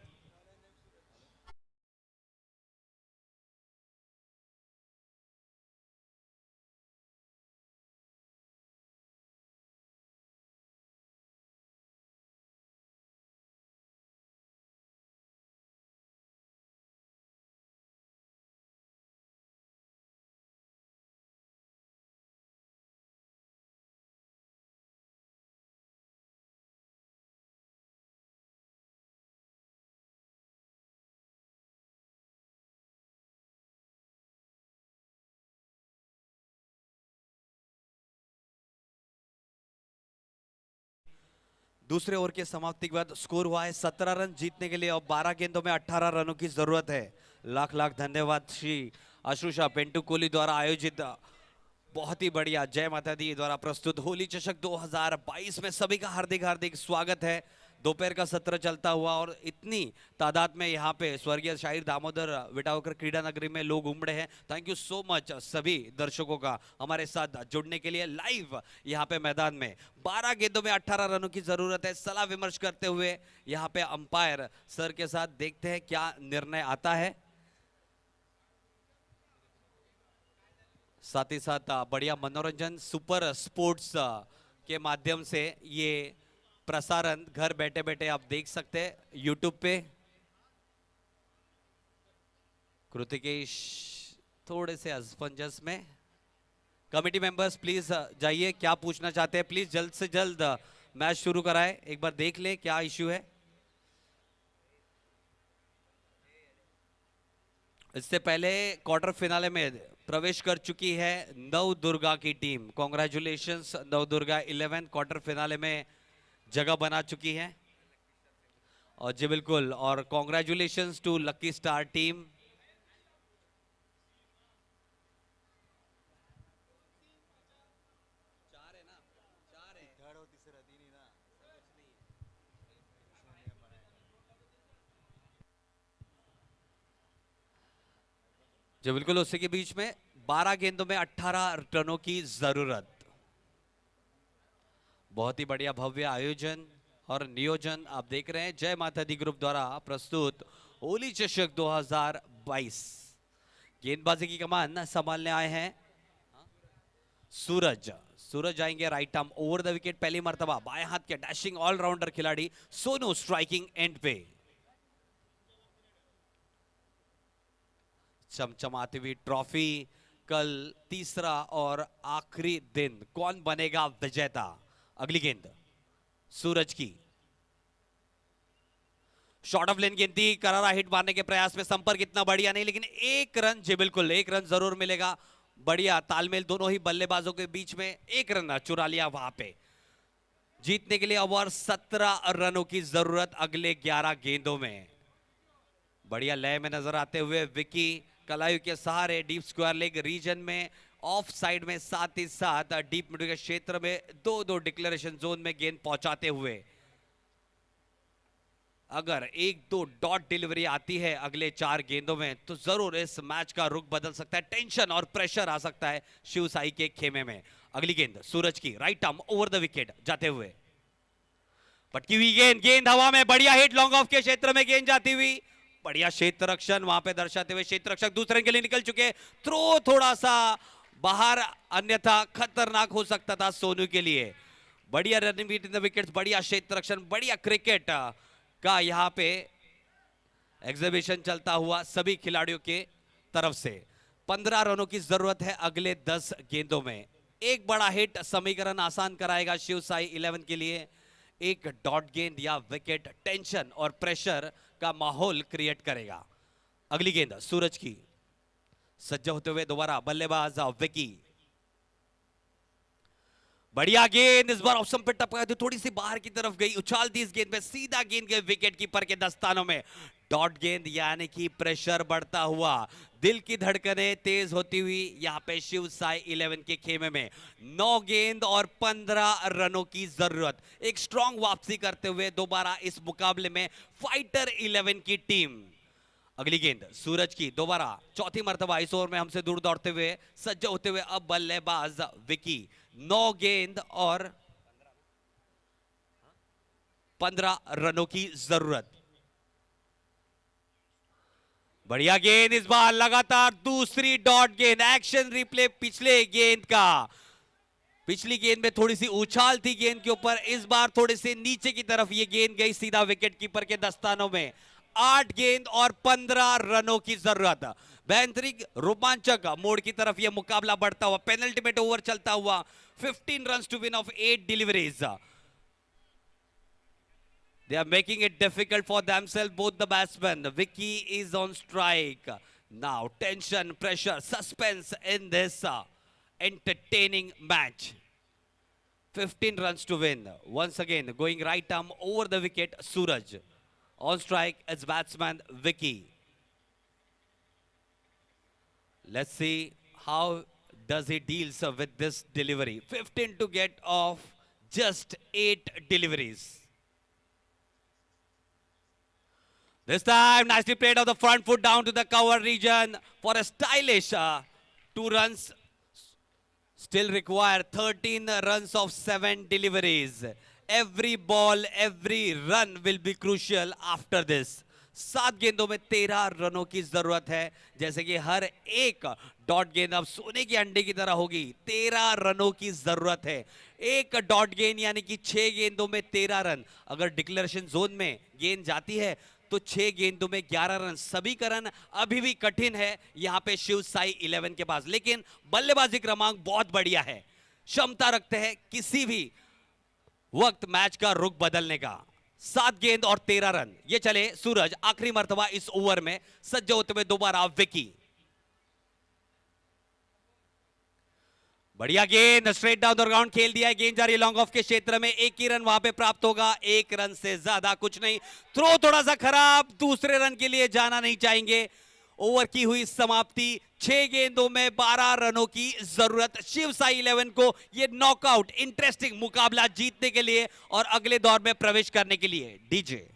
दूसरे ओवर के समाप्ति के बाद स्कोर हुआ है 17 रन। जीतने के लिए अब 12 गेंदों में 18 रनों की जरूरत है। लाख लाख धन्यवाद श्री अश्रुषा पेंटू कोहली द्वारा आयोजित बहुत ही बढ़िया जय माता दी द्वारा प्रस्तुत होली चषक 2022 में सभी का हार्दिक हार्दिक स्वागत है। दोपहर का सत्र चलता हुआ और इतनी तादाद में यहाँ पे स्वर्गीय शाहिर दामोदर विटावकर क्रीडा नगरी में लोग उमड़े हैं। थैंक यू सो मच सभी दर्शकों का हमारे साथ जुड़ने के लिए। लाइव यहाँ पे मैदान में 12 गेंदों में 18 रनों की जरूरत है। सलाह विमर्श करते हुए यहाँ पे अंपायर सर के साथ देखते हैं क्या निर्णय आता है। साथ ही साथ बढ़िया मनोरंजन सुपर स्पोर्ट्स के माध्यम से ये प्रसारण घर बैठे बैठे आप देख सकते हैं यूट्यूब पे। कृतिकेश थोड़े से असमंजस में। कमेटी मेंबर्स प्लीज जाइए, क्या पूछना चाहते हैं प्लीज जल्द से जल्द मैच शुरू कराएं। एक बार देख लें क्या इश्यू है। इससे पहले क्वार्टर फिनाले में प्रवेश कर चुकी है नव दुर्गा की टीम। कॉन्ग्रेचुलेशंस नव दुर्गा 11 क्वार्टर फिनाले में जगह बना चुकी है। और जी बिल्कुल, और congratulations to lucky star team. जो बिल्कुल उसी के बीच में 12 गेंदों में 18 रनों की जरूरत। बहुत ही बढ़िया भव्य आयोजन और नियोजन आप देख रहे हैं जय माता दी ग्रुप द्वारा प्रस्तुत होली चषक 2022। गेंदबाजी की कमान संभालने आए हैं सूरज। सूरज जाएंगे right arm over the wicket. पहली मर्तबा बाएं हाथ के डैशिंग ऑलराउंडर खिलाड़ी सोनू स्ट्राइकिंग एंड पे। चमचमाती हुई ट्रॉफी, कल तीसरा और आखिरी दिन, कौन बनेगा विजेता। अगली गेंद सूरज की, शॉर्ट ऑफ लेन गेंद थी, करारा हिट मारने के प्रयास में, संपर्क इतना बढ़िया नहीं लेकिन एक रन, जी बिल्कुल एक रन जरूर मिलेगा। बढ़िया तालमेल दोनों ही बल्लेबाजों के बीच में, एक रन चुरा लिया वहां पे। जीतने के लिए अब और 17 रनों की जरूरत अगले 11 गेंदों में। बढ़िया लय में नजर आते हुए विकी कलायु के सहारे डीप स्क्वायर लेग रीजन में, ऑफ साइड में, साथ ही साथ डीप मिड के क्षेत्र में दो डिक्लेरेशन जोन में गेंद पहुंचाते हुए अगर एक दो डॉट डिलीवरी आती है अगले 4 गेंदों में तो जरूर इस मैच का रुख बदल सकता है, टेंशन और प्रेशर आ सकता है शिव साई के खेमे में। अगली गेंद सूरज की right arm over the wicket जाते हुए, पटकी हुई गेंद, गेंद हवा में, बढ़िया हिट, लॉन्ग ऑफ के क्षेत्र में गेंद जाती हुई, बढ़िया क्षेत्र रक्षण वहां पे दर्शाते हुए क्षेत्र रक्षक दूसरे के लिए निकल चुके, थ्रो थोड़ा सा बाहर, अन्यथा खतरनाक हो सकता था सोनू के लिए। बढ़िया running between the wickets, बढ़िया क्षेत्र रक्षण, बढ़िया क्रिकेट का यहाँ पे एग्जीबिशन चलता हुआ सभी खिलाड़ियों के तरफ से। 15 रनों की जरूरत है अगले 10 गेंदों में। एक बड़ा हिट समीकरण आसान कराएगा शिव साई 11 के लिए, एक डॉट गेंद या विकेट टेंशन और प्रेशर का माहौल क्रिएट करेगा। अगली गेंद सूरज की, सज्ज होते हुए दोबारा बल्लेबाज विकी, बढ़िया गेंद, इस बार ऑप्शन पे टपका तो थोड़ी सी बाहर की तरफ गई, उछाल दी इस गेंद पे, सीधा गेंद गई विकेट कीपर के दस्तानों में। डॉट गेंद यानी कि प्रेशर बढ़ता हुआ, दिल की धड़कनें तेज होती हुई यहाँ पे शिव साई 11 के खेमे में। 9 गेंद और 15 रनों की जरूरत, एक स्ट्रॉन्ग वापसी करते हुए दोबारा इस मुकाबले में फाइटर 11 की टीम। अगली गेंद सूरज की, दोबारा चौथी मर्तबा इस ओवर में हमसे दूर दौड़ते हुए, सज्ज होते हुए अब बल्लेबाज विकी। 9 गेंद और 15 रनों की जरूरत। बढ़िया गेंद, इस बार लगातार दूसरी डॉट गेंद, एक्शन रिप्ले पिछले गेंद का। पिछली गेंद में थोड़ी सी उछाल थी गेंद के ऊपर, इस बार थोड़े से नीचे की तरफ ये गेंद गई सीधा विकेट कीपर के दस्तानों में। 8 गेंद और 15 रनों की जरूरत। बेहतरीन रोमांचक मोड़ की तरफ यह मुकाबला बढ़ता हुआ, पेनल्टीमेट ओवर चलता हुआ, 15 runs to win of 8 deliveries. They are making it difficult for themselves, both the batsmen. Vicky is on strike. Now tension, pressure, suspense in this entertaining match. 15 runs to win. Once again, going right arm over the wicket, Suraj. On strike is batsman Vicky. Let's see how does he deals with this delivery. 15 to get off, just 8 deliveries. This time, nicely played off the front foot down to the cover region for a stylish 2 runs. Still require 13 runs of 7 deliveries. Every ball, every run will be crucial after this. 7 गेंदों में 13 रनों की जरूरत है, जैसे कि हर एक dot गेंद अब सोने की अंडे की तरह होगी। 13 रनों की जरूरत है, एक डॉट गेंद यानी कि 6 गेंदों में 13 रन। अगर डिक्लेरेशन जोन में गेंद जाती है तो 6 गेंदों में 11 रन, सभी का रन अभी भी कठिन है यहां पे शिव साई 11 के पास, लेकिन बल्लेबाजी क्रमांक बहुत बढ़िया है, क्षमता रखते हैं किसी भी वक्त मैच का रुख बदलने का। 7 गेंद और 13 रन। ये चले सूरज, आखिरी मर्तबा इस ओवर में, सज्ज होते हुए दोबारा विकी। बढ़िया गेंद, स्ट्रेट डाउन द ग्राउंड खेल दिया है, गेंद जा रही है लॉन्ग ऑफ के क्षेत्र में, एक ही रन वहां पे प्राप्त होगा, 1 रन से ज्यादा कुछ नहीं। थ्रो थोड़ा सा खराब, दूसरे रन के लिए जाना नहीं चाहेंगे। ओवर की हुई समाप्ति, 6 गेंदों में 12 रनों की जरूरत शिव साई 11 को ये नॉकआउट इंटरेस्टिंग मुकाबला जीतने के लिए और अगले दौर में प्रवेश करने के लिए। DJ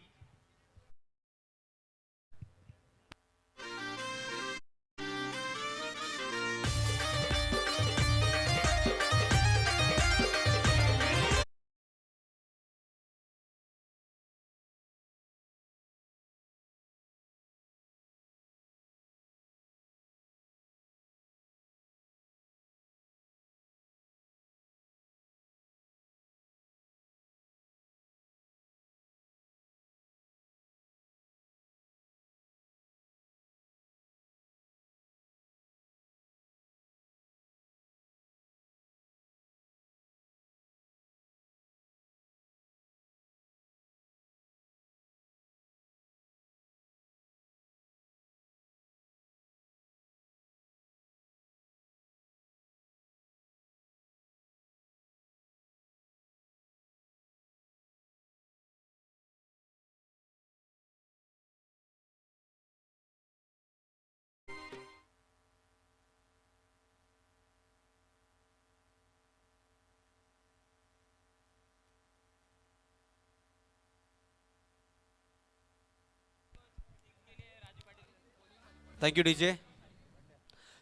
thank you DJ.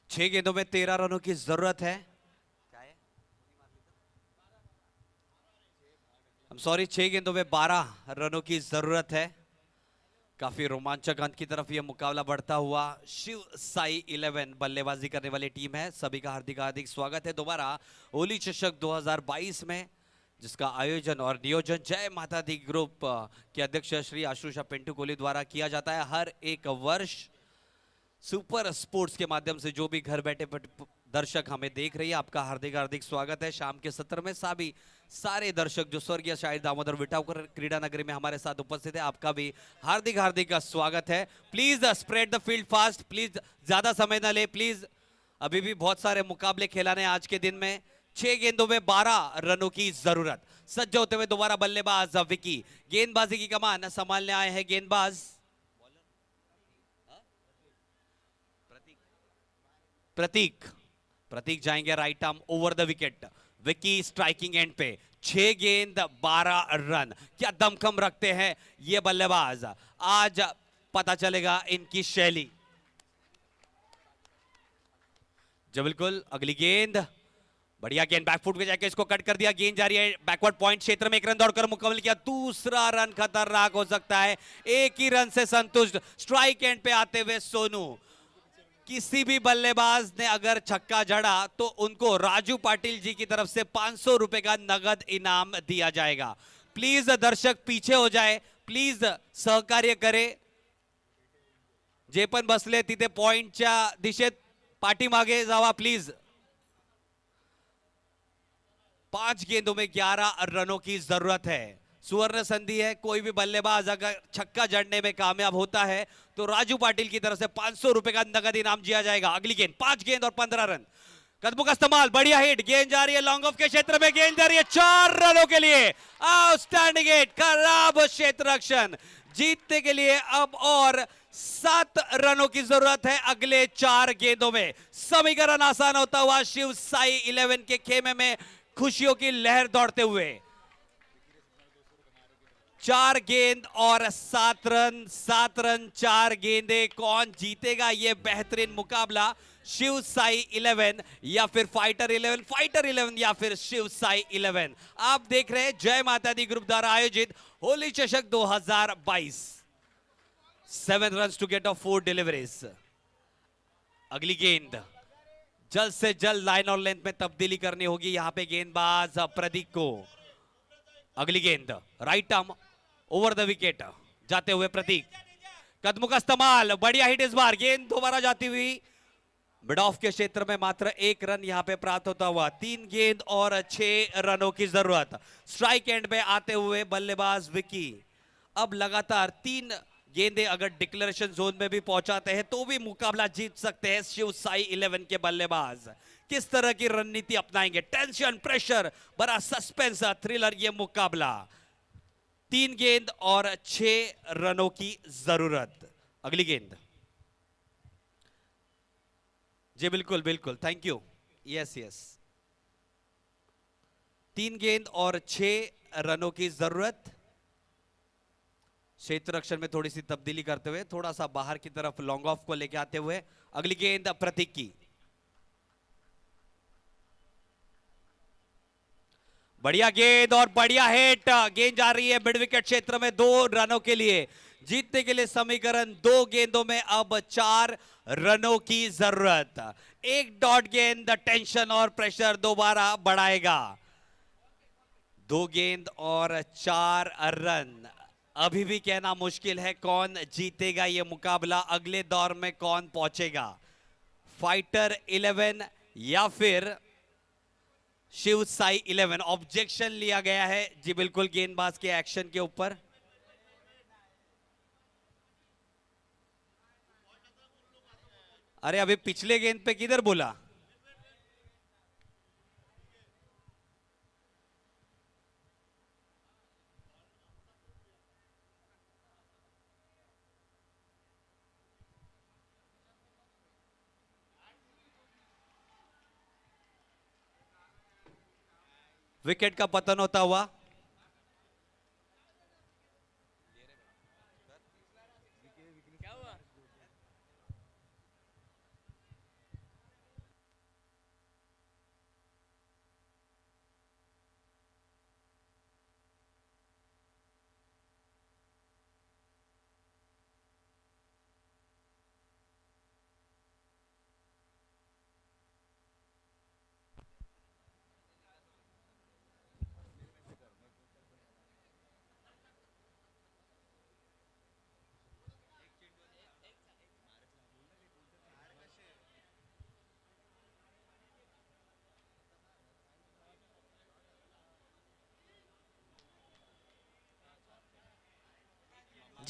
6 गेंदों में 13 रनों की जरूरत है। सॉरी, 6 गेंदों में 12 रनों की जरूरत है। काफी रोमांचक अंत की तरफ यह मुकाबला बढ़ता हुआ। शिव साई 11 बल्लेबाजी करने वाली टीम है। सभी का हार्दिक हार्दिक स्वागत है दोबारा होली चषक 2022 में, जिसका आयोजन और नियोजन जय माता दी ग्रुप के अध्यक्ष श्री आशुषा पिंटू कोहली द्वारा किया जाता है हर एक वर्ष। सुपर स्पोर्ट्स के माध्यम से जो भी घर बैठे दर्शक हमें देख रही है, आपका हार्दिक हार्दिक स्वागत है। शाम के सत्र में सभी सारे दर्शक जो स्वर्गीय शाहिद दामोदर विटावकर क्रीडा नगरी में हमारे साथ उपस्थित है, आपका भी हार्दिक हार्दिक स्वागत है। Please spread the field fast, please ज्यादा समय न ले प्लीज। अभी भी बहुत सारे मुकाबले खेलाने आज के दिन में। 6 गेंदों में 12 रनों की जरूरत। सज्ज होते हुए दोबारा बल्लेबाज विकी, गेंदबाजी की कमान संभालने आए हैं गेंदबाज प्रतीक जाएंगे right arm over the wicket. Vicky striking and पे। 6 गेंद 12 रन। क्या दमखम रखते हैं ये बल्लेबाज, आज पता चलेगा इनकी शैली। जो बिल्कुल अगली गेंद, बढ़िया गेंद बैकफुट पे जाके इसको कट कर दिया। गेंद जा रही है बैकवर्ड पॉइंट क्षेत्र में, 1 रन दौड़कर मुकम्मल किया। दूसरा रन खतरनाक हो सकता है, एक ही रन से संतुष्ट। स्ट्राइक एंड पे आते हुए सोनू, किसी भी बल्लेबाज ने अगर छक्का जड़ा तो उनको राजू पाटिल जी की तरफ से 500 रुपए का नगद इनाम दिया जाएगा। प्लीज दर्शक पीछे हो जाए, प्लीज सहकार्य करे। जे पण बसले तिथे पॉइंटच्या दिशेत पाठीमागे जावा प्लीज। 5 गेंदों में 11 रनों की जरूरत है। सुवर्ण संधि है, कोई भी बल्लेबाज अगर छक्का जड़ने में कामयाब होता है तो राजू पाटिल की तरफ से 500 रुपए का नगद इनाम दिया जाएगा। अगली गेंद, 5 गेंद और 15 रन। कदमों का इस्तेमाल, बढ़िया हिट। गेंद जा रही है लॉन्ग ऑफ के क्षेत्र में, गेंद जा रही है 4 रनों के लिए। आउटस्टैंडिंग हिट, खराब क्षेत्र रक्षण। जीतने के लिए अब और 7 रनों की जरूरत है अगले 4 गेंदों में। समीकरण आसान होता हुआ शिव साई 11 के खेमे में खुशियों की लहर दौड़ते हुए। 4 गेंद और 7 रन, 7 रन 4 गेंदे। कौन जीतेगा ये बेहतरीन मुकाबला? शिव साई 11 या फिर फाइटर 11, फाइटर 11 या फिर शिव साई 11। आप देख रहे हैं जय माता दी ग्रुप द्वारा आयोजित होली चषक 2022। 7 run to get of 4 deliveries. अगली गेंद, जल्द से जल्द लाइन और लेंथ में तब्दीली करनी होगी यहां पे गेंदबाज प्रदीप को। अगली गेंद right arm over the wicket, जाते हुए प्रतीक, कदमों का इस्तेमाल, बढ़िया हिट इस बार। गेंद दोबारा जाती हुई मिड ऑफ के क्षेत्र में, मात्र 1 रन यहां पे प्राप्त होता हुआ। 3 गेंद और 6 रनों की जरूरत। स्ट्राइक एंड पे आते हुए बल्लेबाज विकी। अब लगातार 3 गेंदे अगर डिक्लेरेशन जोन में भी पहुंचाते हैं तो भी मुकाबला जीत सकते हैं शिव साई 11 के बल्लेबाज। किस तरह की रणनीति अपनाएंगे? टेंशन, प्रेशर, बड़ा सस्पेंस, थ्रिलर ये मुकाबला। 3 गेंद और 6 रनों की जरूरत। अगली गेंद, जी बिल्कुल बिल्कुल, थैंक यू, यस यस। 3 गेंद और 6 रनों की जरूरत। क्षेत्र रक्षण में थोड़ी सी तब्दीली करते हुए, थोड़ा सा बाहर की तरफ लॉन्ग ऑफ को लेके आते हुए। अगली गेंद प्रतीक की, बढ़िया गेंद और बढ़िया हिट। गेंद जा रही है मिड विकेट क्षेत्र में 2 रनों के लिए। जीतने के लिए समीकरण 2 गेंदों में अब 4 रनों की जरूरत। 1 डॉट गेंद टेंशन और प्रेशर दोबारा बढ़ाएगा। 2 गेंद और 4 रन। अभी भी कहना मुश्किल है कौन जीतेगा ये मुकाबला, अगले दौर में कौन पहुंचेगा, फाइटर 11 या फिर शिव साई 11। ऑब्जेक्शन लिया गया है जी बिल्कुल गेंदबाज के एक्शन के ऊपर। अरे अभी पिछले गेंद पे किधर बोला? विकेट का पतन होता हुआ।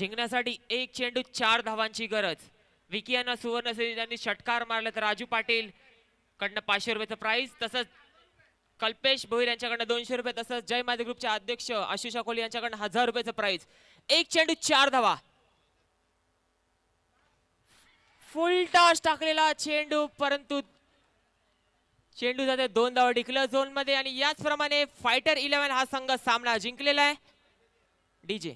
जिंकण्यासाठी एक चेंडू 4 धावांची गरज. विकी यांना सुवर्ण संधी त्यांनी षटकार मारला तर राजू पाटील कडनं 500 रुपयाचं प्राइज, तसंच कल्पेश भोईर यांच्याकडनं 200 रुपये, तसंच जय मादी ग्रुपचे अध्यक्ष आशिष कोहली यांच्याकडनं 1000 रुपयाचं प्राइज. एक चेंडू 4 धावा. फुल टॉस टाकलेला चेंडू, परंतु चेंडू जाते 2 धावा डिक्लेअर झोन मध्ये आणि याचप्रमाणे फायटर 11 हा संघ सामना जिंकलेला आहे. डीजे